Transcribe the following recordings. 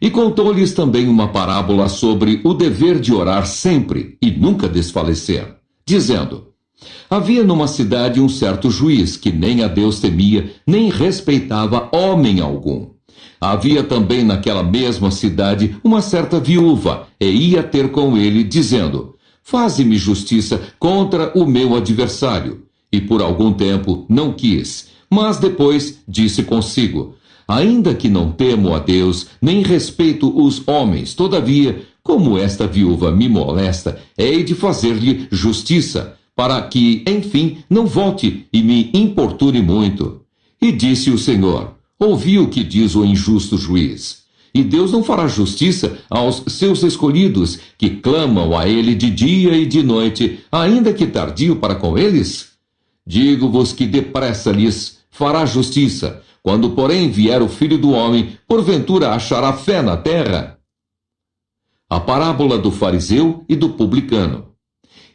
E contou-lhes também uma parábola sobre o dever de orar sempre e nunca desfalecer, dizendo: havia numa cidade um certo juiz que nem a Deus temia, nem respeitava homem algum. Havia também naquela mesma cidade uma certa viúva, e ia ter com ele, dizendo: faze-me justiça contra o meu adversário. E por algum tempo não quis, mas depois disse consigo: ainda que não temo a Deus, nem respeito os homens, todavia, como esta viúva me molesta, hei de fazer-lhe justiça, para que, enfim, não volte e me importune muito. E disse o Senhor: ouvi o que diz o injusto juiz. E Deus não fará justiça aos seus escolhidos, que clamam a ele de dia e de noite, ainda que tardio para com eles? Digo-vos que depressa lhes fará justiça. Quando, porém, vier o Filho do Homem, porventura achará fé na terra? A parábola do fariseu e do publicano.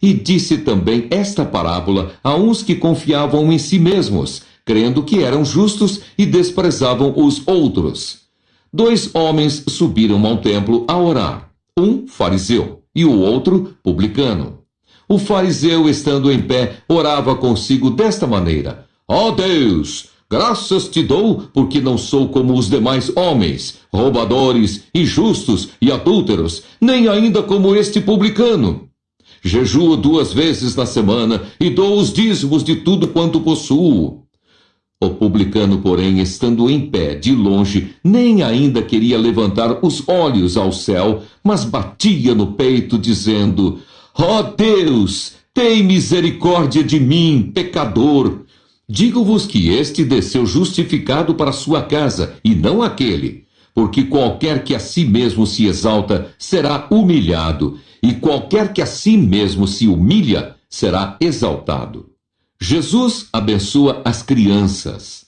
E disse também esta parábola a uns que confiavam em si mesmos, crendo que eram justos e desprezavam os outros. 2 homens subiram ao templo a orar, um fariseu e o outro publicano. O fariseu, estando em pé, orava consigo desta maneira: ó Deus, graças te dou, porque não sou como os demais homens, roubadores, injustos e adúlteros, nem ainda como este publicano. Jejuo 2 vezes na semana e dou os dízimos de tudo quanto possuo. O publicano, porém, estando em pé de longe, nem ainda queria levantar os olhos ao céu, mas batia no peito, dizendo: ó Deus, tem misericórdia de mim, pecador. Digo-vos que este desceu justificado para sua casa, e não aquele. Porque qualquer que a si mesmo se exalta, será humilhado, e qualquer que a si mesmo se humilha, será exaltado. Jesus abençoa as crianças.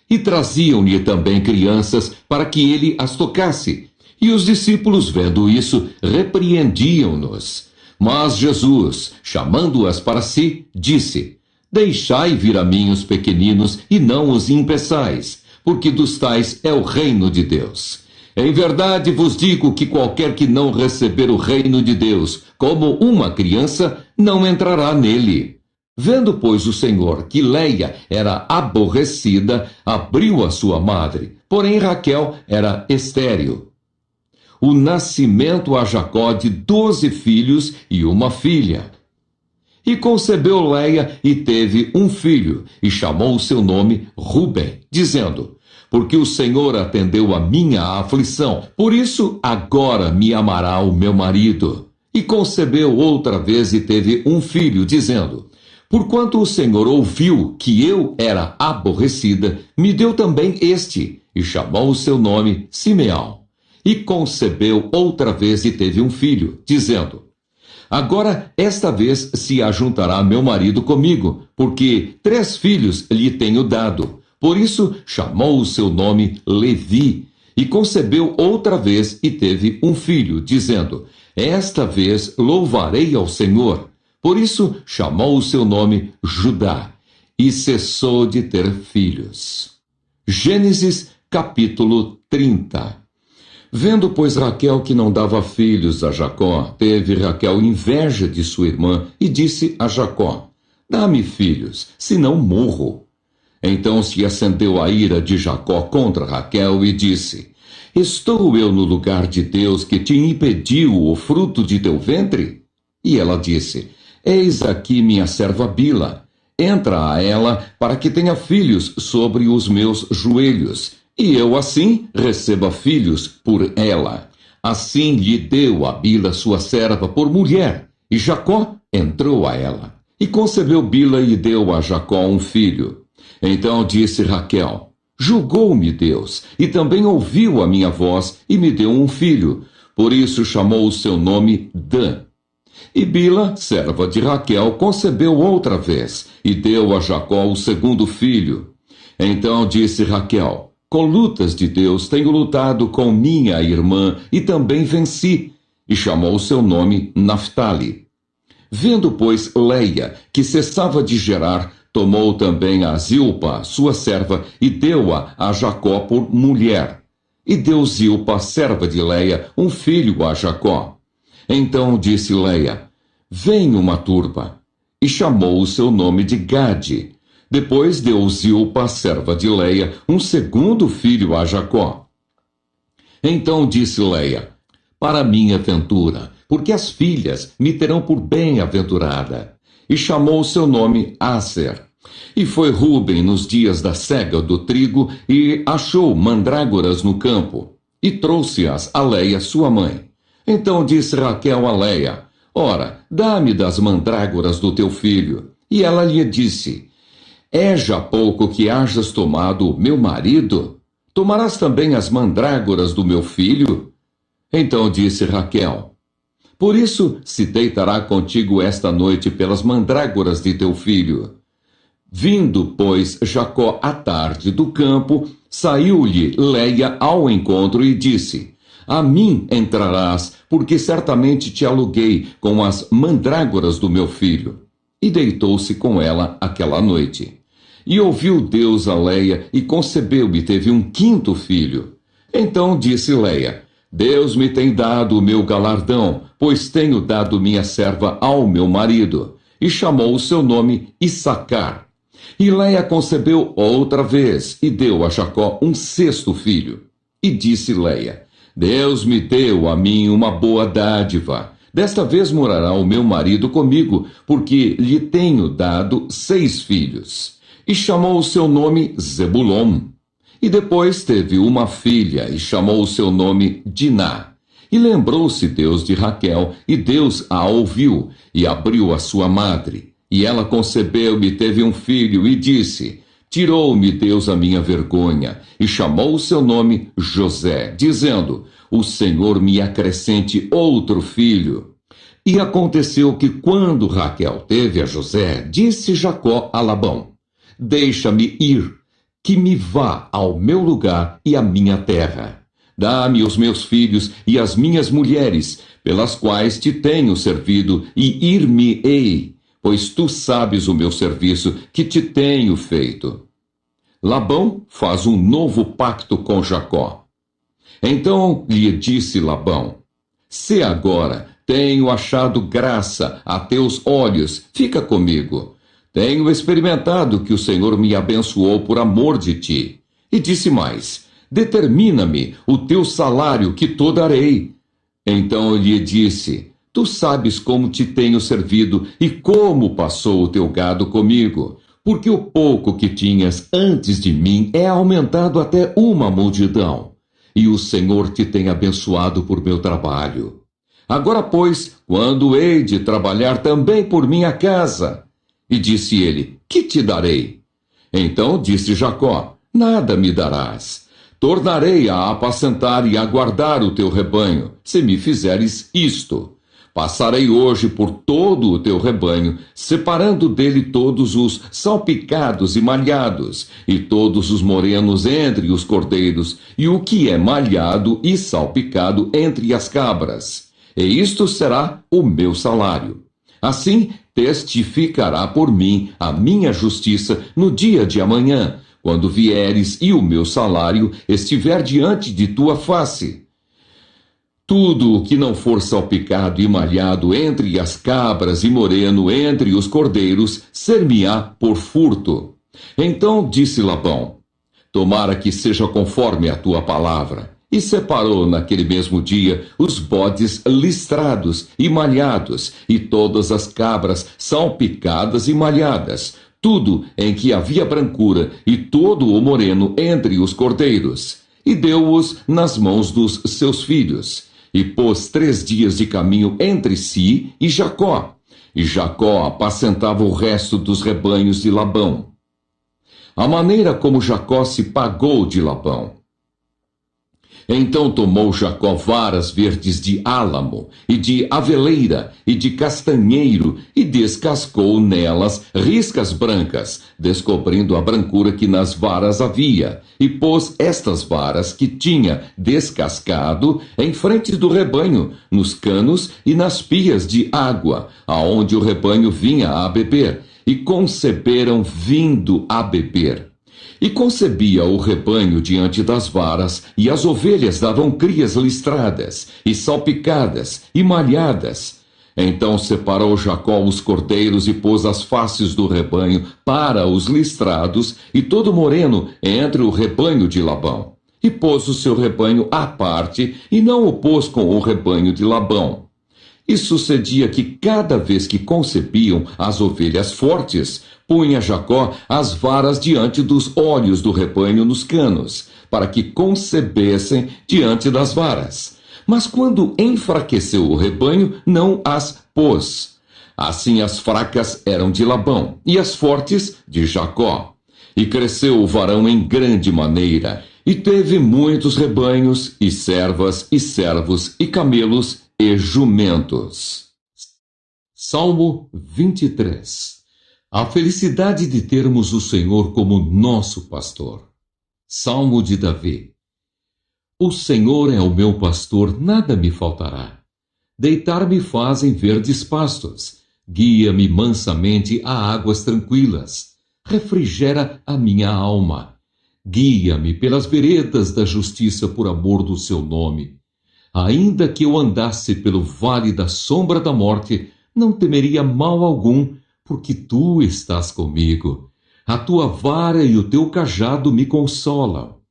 E traziam-lhe também crianças para que ele as tocasse. E os discípulos, vendo isso, repreendiam-nos. Mas Jesus, chamando-as para si, disse: deixai vir a mim os pequeninos e não os impeçais, porque dos tais é o reino de Deus. Em verdade vos digo que qualquer que não receber o reino de Deus como uma criança, não entrará nele. Vendo, pois, o Senhor que Leia era aborrecida, abriu a sua madre, porém Raquel era estéril. O nascimento a Jacó de 12 filhos e uma filha. E concebeu Leia e teve um filho, e chamou o seu nome Ruben, dizendo: porque o Senhor atendeu a minha aflição, por isso agora me amará o meu marido. E concebeu outra vez e teve um filho, dizendo: porquanto o Senhor ouviu que eu era aborrecida, me deu também este, e chamou o seu nome Simeão. E concebeu outra vez e teve um filho, dizendo: agora esta vez se ajuntará meu marido comigo, porque 3 filhos lhe tenho dado. Por isso chamou o seu nome Levi. E concebeu outra vez e teve um filho, dizendo: esta vez louvarei ao Senhor. Por isso chamou o seu nome Judá, e cessou de ter filhos. Gênesis capítulo 30. Vendo, pois, Raquel que não dava filhos a Jacó, teve Raquel inveja de sua irmã, e disse a Jacó: dá-me filhos, senão morro. Então se acendeu a ira de Jacó contra Raquel, e disse: estou eu no lugar de Deus que te impediu o fruto de teu ventre? E ela disse: eis aqui minha serva Bila, entra a ela para que tenha filhos sobre os meus joelhos, e eu assim receba filhos por ela. Assim lhe deu a Bila sua serva por mulher, e Jacó entrou a ela. E concebeu Bila e deu a Jacó um filho. Então disse Raquel: julgou-me Deus, e também ouviu a minha voz, e me deu um filho. Por isso chamou o seu nome Dan. E Bila, serva de Raquel, concebeu outra vez, e deu a Jacó o segundo filho. Então disse Raquel: com lutas de Deus tenho lutado com minha irmã, e também venci. E chamou o seu nome Naftali. Vendo, pois, Leia, que cessava de gerar, tomou também a Zilpa, sua serva, e deu-a a Jacó por mulher. E deu Zilpa, serva de Leia, um filho a Jacó. Então disse Leia: vem uma turba. E chamou o seu nome de Gade. Depois deu Zilpa, serva de Leia, um segundo filho a Jacó. Então disse Leia: para minha ventura, porque as filhas me terão por bem-aventurada. E chamou o seu nome Aser. E foi Ruben nos dias da cega do trigo, e achou mandrágoras no campo, e trouxe-as a Leia, sua mãe. Então disse Raquel a Leia: ora, dá-me das mandrágoras do teu filho. E ela lhe disse: é já pouco que hajas tomado meu marido? Tomarás também as mandrágoras do meu filho? Então disse Raquel: por isso se deitará contigo esta noite pelas mandrágoras de teu filho. Vindo, pois, Jacó à tarde do campo, saiu-lhe Leia ao encontro e disse: a mim entrarás, porque certamente te aluguei com as mandrágoras do meu filho. E deitou-se com ela aquela noite. E ouviu Deus a Leia, e concebeu e teve um quinto filho. Então disse Leia: Deus me tem dado o meu galardão, pois tenho dado minha serva ao meu marido. E chamou o seu nome Issacar. E Leia concebeu outra vez, e deu a Jacó um sexto filho. E disse Leia: Deus me deu a mim uma boa dádiva. Desta vez morará o meu marido comigo, porque lhe tenho dado 6 filhos. E chamou o seu nome Zebulon. E depois teve uma filha, e chamou o seu nome Diná. E lembrou-se Deus de Raquel, e Deus a ouviu, e abriu a sua madre. E ela concebeu e teve um filho, e disse: tirou-me Deus a minha vergonha, e chamou o seu nome José, dizendo: o Senhor me acrescente outro filho. E aconteceu que, quando Raquel teve a José, disse Jacó a Labão: deixa-me ir, que me vá ao meu lugar e à minha terra. Dá-me os meus filhos e as minhas mulheres, pelas quais te tenho servido, e ir-me-ei, pois tu sabes o meu serviço que te tenho feito. Labão faz um novo pacto com Jacó. Então lhe disse Labão: se agora tenho achado graça a teus olhos, fica comigo. Tenho experimentado que o Senhor me abençoou por amor de ti. E disse mais: determina-me o teu salário, que te darei. Então lhe disse: tu sabes como te tenho servido e como passou o teu gado comigo, porque o pouco que tinhas antes de mim é aumentado até uma multidão. E o Senhor te tem abençoado por meu trabalho. Agora, pois, quando hei de trabalhar também por minha casa? E disse ele: que te darei? Então disse Jacó: nada me darás. Tornarei a apacentar e a guardar o teu rebanho, se me fizeres isto. Passarei hoje por todo o teu rebanho, separando dele todos os salpicados e malhados, e todos os morenos entre os cordeiros, e o que é malhado e salpicado entre as cabras. E isto será o meu salário. Assim testificará por mim a minha justiça no dia de amanhã, quando vieres e o meu salário estiver diante de tua face. Tudo o que não for salpicado e malhado entre as cabras e moreno entre os cordeiros, ser-me-á por furto. Então disse Labão: tomara que seja conforme a tua palavra. E separou naquele mesmo dia os bodes listrados e malhados, e todas as cabras salpicadas e malhadas, tudo em que havia brancura, e todo o moreno entre os cordeiros. E deu-os nas mãos dos seus filhos. E pôs 3 dias de caminho entre si e Jacó. E Jacó apacentava o resto dos rebanhos de Labão. A maneira como Jacó se pagou de Labão. Então tomou Jacó varas verdes de álamo, e de aveleira, e de castanheiro, e descascou nelas riscas brancas, descobrindo a brancura que nas varas havia, e pôs estas varas que tinha descascado em frente do rebanho, nos canos e nas pias de água, aonde o rebanho vinha a beber, e conceberam vindo a beber. E concebia o rebanho diante das varas, e as ovelhas davam crias listradas, e salpicadas, e malhadas. Então separou Jacó os cordeiros e pôs as faces do rebanho para os listrados, e todo moreno entre o rebanho de Labão. E pôs o seu rebanho à parte, e não o pôs com o rebanho de Labão. E sucedia que cada vez que concebiam as ovelhas fortes, punha Jacó as varas diante dos olhos do rebanho nos canos, para que concebessem diante das varas. Mas quando enfraqueceu o rebanho, não as pôs. Assim as fracas eram de Labão, e as fortes de Jacó. E cresceu o varão em grande maneira, e teve muitos rebanhos, e servas, e servos, e camelos, e jumentos. Salmo 23. A felicidade de termos o Senhor como nosso pastor. Salmo de Davi. O Senhor é o meu pastor, nada me faltará. Deitar-me faz em verdes pastos, guia-me mansamente a águas tranquilas, refrigera a minha alma. Guia-me pelas veredas da justiça por amor do seu nome. Ainda que eu andasse pelo vale da sombra da morte, não temeria mal algum, porque tu estás comigo. A tua vara e o teu cajado me consolam.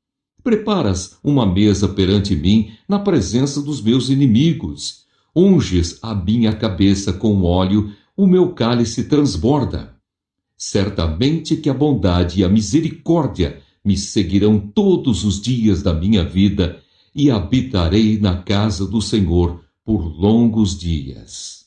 Preparas uma mesa perante mim na presença dos meus inimigos. Unges a minha cabeça com óleo, o meu cálice transborda. Certamente que a bondade e a misericórdia me seguirão todos os dias da minha vida, e habitarei na casa do Senhor por longos dias.